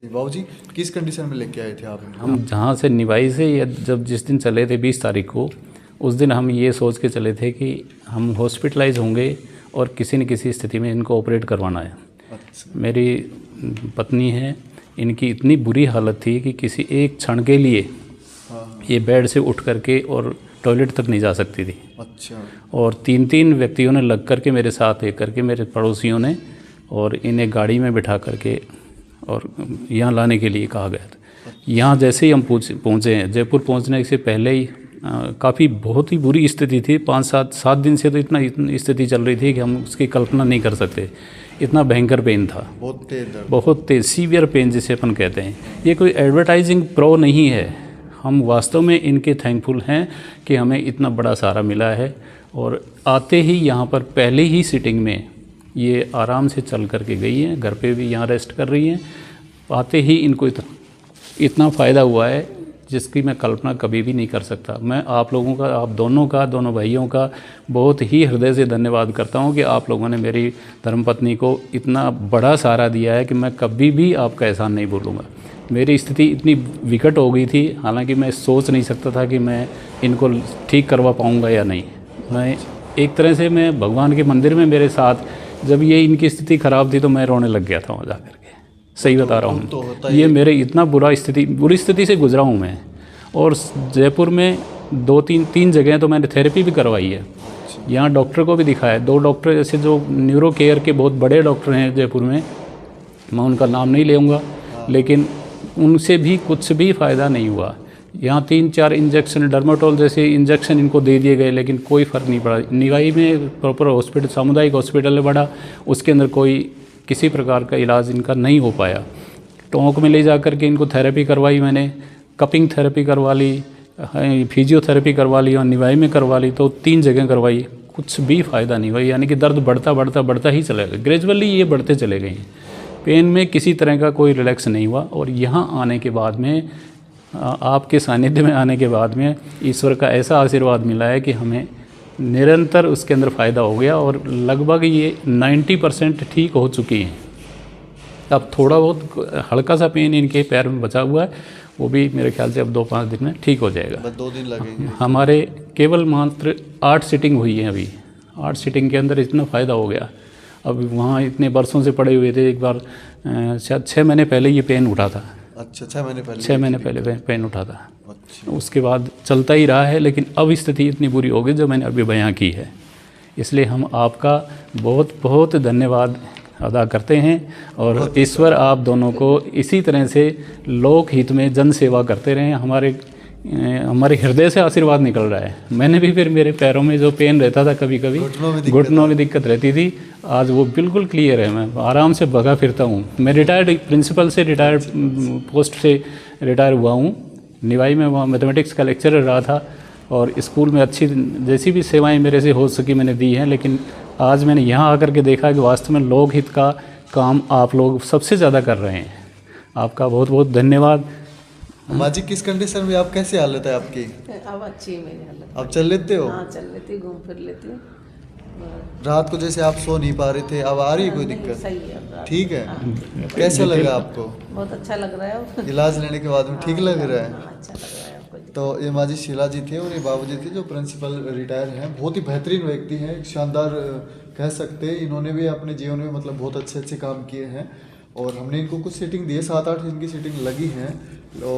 बाबूजी किस कंडीशन में लेके आए थे आप इनको? हम जहाँ से निवाई से या जब जिस दिन चले थे 20 तारीख को, उस दिन हम ये सोच के चले थे कि हम हॉस्पिटलाइज होंगे और किसी न किसी स्थिति में इनको ऑपरेट करवाना है। अच्छा। मेरी पत्नी है, इनकी इतनी बुरी हालत थी कि किसी एक क्षण के लिए ये बेड से उठ करके और टॉयलेट तक नहीं जा सकती थी। अच्छा। और 3 व्यक्तियों ने लग करके मेरे साथ एक करके, मेरे पड़ोसियों ने, और इन्हें गाड़ी में बिठा करके और यहाँ लाने के लिए कहा गया था। यहाँ जैसे ही हम पहुँचे हैं, जयपुर पहुँचने से पहले ही काफ़ी बहुत ही बुरी स्थिति थी। 5-7 दिन से तो इतनी स्थिति चल रही थी कि हम उसकी कल्पना नहीं कर सकते। इतना भयंकर पेन था, बहुत तेज सीवियर पेन जिसे अपन कहते हैं। ये कोई एडवर्टाइजिंग प्रो नहीं है, हम वास्तव में इनके थैंकफुल हैं कि हमें इतना बड़ा सहारा मिला है। और आते ही यहाँ पर पहले ही सिटिंग में ये आराम से चल करके गई हैं, घर पे भी यहाँ रेस्ट कर रही हैं। आते ही इनको इतना फ़ायदा हुआ है जिसकी मैं कल्पना कभी भी नहीं कर सकता। मैं आप लोगों का, आप दोनों का, दोनों भाइयों का बहुत ही हृदय से धन्यवाद करता हूँ कि आप लोगों ने मेरी धर्मपत्नी को इतना बड़ा सहारा दिया है कि मैं कभी भी आपका एहसान नहीं भूलूँगा। मेरी स्थिति इतनी विकट हो गई थी, हालांकि मैं सोच नहीं सकता था कि मैं इनको ठीक करवा पाऊँगा या नहीं। मैं एक तरह से, मैं भगवान के मंदिर में मेरे साथ जब ये इनकी स्थिति ख़राब थी तो मैं रोने लग गया था वहाँ जा कर के। सही बता रहा हूँ, ये मेरे इतना बुरी स्थिति से गुजरा हूँ मैं। और जयपुर में 2-3 जगह तो मैंने थेरेपी भी करवाई है। यहाँ डॉक्टर को भी दिखाया है, 2 डॉक्टर जैसे जो न्यूरो केयर के बहुत बड़े डॉक्टर हैं जयपुर में, मैं उनका नाम नहीं लूँगा, लेकिन उनसे भी कुछ भी फ़ायदा नहीं हुआ। यहाँ 3-4 इंजेक्शन, डर्माटोल जैसे इंजेक्शन इनको दे दिए गए, लेकिन कोई फ़र्क नहीं पड़ा। निवाई में प्रॉपर हॉस्पिटल, सामुदायिक हॉस्पिटल है बड़ा, उसके अंदर कोई किसी प्रकार का इलाज इनका नहीं हो पाया। टोंक में ले जा कर के इनको थेरेपी करवाई मैंने, कपिंग थेरेपी करवा ली, फिजियोथेरेपी करवा ली और निवाई में करवा ली, तो 3 जगह करवाई, कुछ भी फ़ायदा नहीं हुआ। यानी कि दर्द बढ़ता ही चला गया, ग्रेजुअली ये बढ़ते चले गए। पेन में किसी तरह का कोई रिलैक्स नहीं हुआ। और यहाँ आने के बाद में, आपके सानिध्य में आने के बाद में, ईश्वर का ऐसा आशीर्वाद मिला है कि हमें निरंतर उसके अंदर फ़ायदा हो गया और लगभग ये 90% ठीक हो चुकी हैं। अब थोड़ा बहुत हल्का सा पेन इनके पैर में बचा हुआ है, वो भी मेरे ख्याल से अब 2-5 दिन में ठीक हो जाएगा। बस 2 दिन लगेंगे। हमारे केवल मात्र 8 सिटिंग हुई हैं अभी। 8 सिटिंग के अंदर इतना फ़ायदा हो गया। अब वहाँ इतने बरसों से पड़े हुए थे, एक बार शायद 6 महीने पहले ये पेन उठा था। अच्छा, 6 महीने पहले? 6 महीने पहले पेन उठा था। अच्छा। उसके बाद चलता ही रहा है, लेकिन अब स्थिति इतनी बुरी हो गई जो मैंने अभी बयां की है। इसलिए हम आपका बहुत बहुत धन्यवाद अदा करते हैं और ईश्वर आप दोनों को इसी तरह से लोक हित में जन सेवा करते रहें। हमारे हृदय से आशीर्वाद निकल रहा है। मैंने भी फिर, मेरे पैरों में जो पेन रहता था कभी कभी, घुटनों में दिक्कत रहती थी, आज वो बिल्कुल क्लियर है। मैं आराम से भगा फिरता हूँ। मैं रिटायर्ड प्रिंसिपल से, रिटायर्ड पोस्ट से रिटायर हुआ हूँ। निवाई में वहाँ मैथमेटिक्स का लेक्चरर रहा था और स्कूल में अच्छी जैसी भी सेवाएं मेरे से हो सकी मैंने दी हैं। लेकिन आज मैंने यहाँ आकर के देखा कि वास्तव में लोक हित का काम आप लोग सबसे ज़्यादा कर रहे हैं। आपका बहुत बहुत धन्यवाद। माँ जी, किस कंडीशन में आप, कैसी हालत है आपकी? अब अच्छी है मेरी हालत। अब चल लेते हो? हाँ, चल लेती हूँ, घूम फिर लेती हूँ। रात को जैसे आप सो नहीं पा रहे थे, अब आ रही है कोई दिक्कत? सही है, ठीक है। कैसा लगा आपको? बहुत अच्छा लग रहा है। इलाज लेने के बाद में ठीक लग रहा है? अच्छा लग रहा है आपको? तो ये माँ जी शीला जी थे और ये बाबू जी थे जो प्रिंसिपल रिटायर हैं। बहुत ही बेहतरीन व्यक्ति हैं, एक शानदार कह सकते हैं। इन्होंने भी अपने जीवन में मतलब बहुत अच्छे काम किए हैं और हमने इनको कुछ सीटिंग दी है, 7-8 दिन की सीटिंग लगी हैं। तो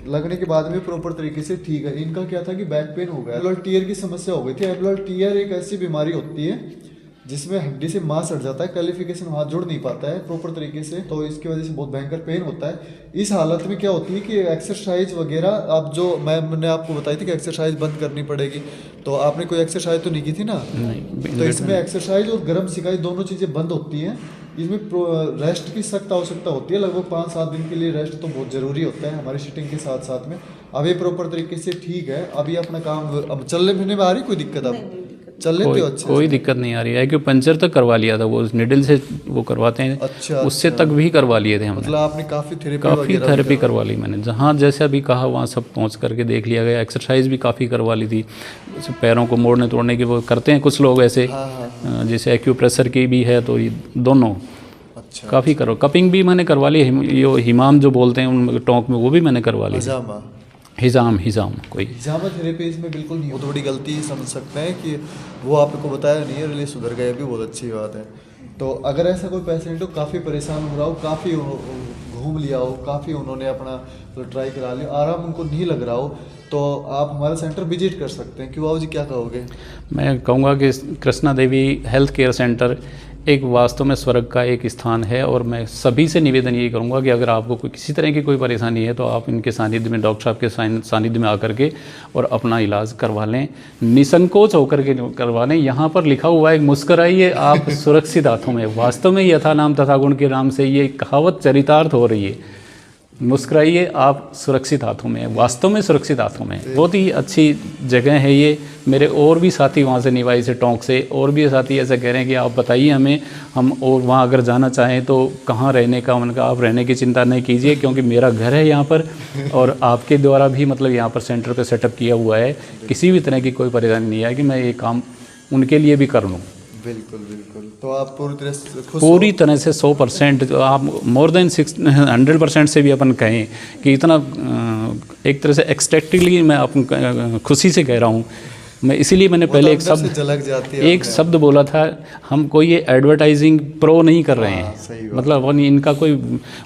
लगने के बाद में प्रॉपर तरीके से ठीक है। इनका क्या था कि बैक पेन हो गया, एब्लोल टीयर की समस्या हो गई थी। एब्लोल टीयर एक ऐसी बीमारी होती है जिसमें हड्डी से मांस हट जाता है, कैलिफिकेशन हाथ जोड़ नहीं पाता है प्रॉपर तरीके से, तो इसकी वजह से बहुत भयंकर पेन होता है। इस हालत में क्या होती है कि एक्सरसाइज वगैरह, आप जो मैंने आपको बताई थी कि एक्सरसाइज बंद करनी पड़ेगी, तो आपने कोई एक्सरसाइज तो नहीं की थी ना? नहीं। तो इसमें एक्सरसाइज और गर्म सिकाई दोनों चीज़ें बंद होती हैं। इसमें रेस्ट की सख्त आवश्यकता होती है। लगभग 5-7 दिन के लिए रेस्ट तो बहुत ज़रूरी होता है हमारी सीटिंग के साथ साथ में। अब ये प्रॉपर तरीके से ठीक है, अभी अपना काम, अब चलने फिरने में आ रही कोई दिक्कत? अब चल लेते हो? अच्छा, कोई दिक्कत नहीं आ रही है। एक्यूपंक्चर तक करवा लिया था, वो निडल से वो करवाते हैं। अच्छा, उससे तक भी करवा लिए थे हमने। मतलब आपने काफ़ी थेरेपी करवा ली मैंने। जहाँ जैसा भी कहा वहाँ सब पहुँच करके देख लिया गया। एक्सरसाइज भी काफ़ी करवा ली थी। पैरों को मोड़ने तोड़ने के वो करते हैं कुछ लोग ऐसे, जैसे एक्यूप्रेशर की भी है, तो ये दोनों अच्छा, काफ़ी करो। कपिंग भी मैंने करवा ली, ये हिमाम जो बोलते हैं उन टोंक में, वो भी मैंने करवा ली। हजामा हिजाम कोई हिजामा थेरेपी इसमें बिल्कुल नहीं, वो तो बड़ी गलती समझ सकते हैं कि वो आपको बताया नहीं है, रिले सुधर गए भी, बहुत अच्छी बात है। तो अगर ऐसा कोई पेशेंट हो काफ़ी परेशान हो रहा हो, काफ़ी घूम लिया हो, काफ़ी उन्होंने अपना तो ट्राई करा लिया, आराम उनको नहीं लग रहा हो, तो आप हमारा सेंटर विजिट कर सकते हैं। क्यों बाबू जी, क्या कहोगे? मैं कहूँगा कि Krishna Devi health care centre एक वास्तव में स्वर्ग का एक स्थान है, और मैं सभी से निवेदन ये करूँगा कि अगर आपको कोई किसी तरह की कोई परेशानी है तो आप इनके सानिध्य में, डॉक्टर साहब के सानिध्य में आकर के और अपना इलाज करवा लें, निसंकोच होकर के करवा लें। यहाँ पर लिखा हुआ है, मुस्कराइए आप सुरक्षित हाथों में। वास्तव में यथा नाम तथा गुण के नाम से ये कहावत चरितार्थ हो रही है, मुस्कुराइए आप सुरक्षित हाथों में, वास्तव में सुरक्षित हाथों में। बहुत ही अच्छी जगह है ये। मेरे और भी साथी वहाँ से, निवाई से, टोंक से और भी साथी ऐसे कह रहे हैं कि आप बताइए हमें, हम और वहाँ अगर जाना चाहें तो कहाँ रहने का। उनका आप रहने की चिंता नहीं कीजिए, क्योंकि मेरा घर है यहाँ पर, और आपके द्वारा भी मतलब यहाँ पर सेंटर पर सेटअप किया हुआ है। किसी भी तरह की कोई परेशानी नहीं है कि मैं ये काम उनके लिए भी कर लूँ। बिल्कुल बिल्कुल। तो आप पूरी तरह से खुश पूरी तरह से 100%, आप मोर देन 100% से भी अपन कहें कि इतना एक तरह से एक्सटेक्टिवली मैं अपन खुशी से कह रहा हूँ। मैं इसीलिए मैंने पहले एक शब्द बोला था, हम कोई ये एडवर्टाइजिंग प्रो नहीं कर रहे हैं, मतलब वो इनका कोई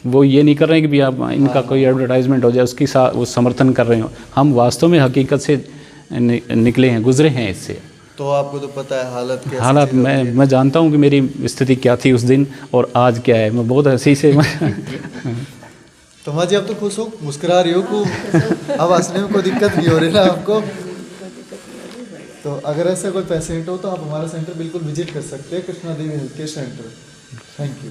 वो ये नहीं कर रहे हैं कि भी आप इनका कोई एडवर्टाइजमेंट हो जाए उसकी वो समर्थन कर रहे हो। हम वास्तव में हकीकत से निकले हैं, गुजरे हैं इससे। तो आपको तो पता है हालात मैं जानता हूँ कि मेरी स्थिति क्या थी उस दिन और आज क्या है। मैं बहुत हंसी से तो माँ जी आप तो खुश हो, मुस्कुरा रही हो को, अब हंसने में कोई दिक्कत नहीं हो रही ना आपको? तो अगर ऐसा कोई पेशेंट हो तो आप हमारा सेंटर बिल्कुल विजिट कर सकते हैं, Krishna Devi health care centre. Thank you.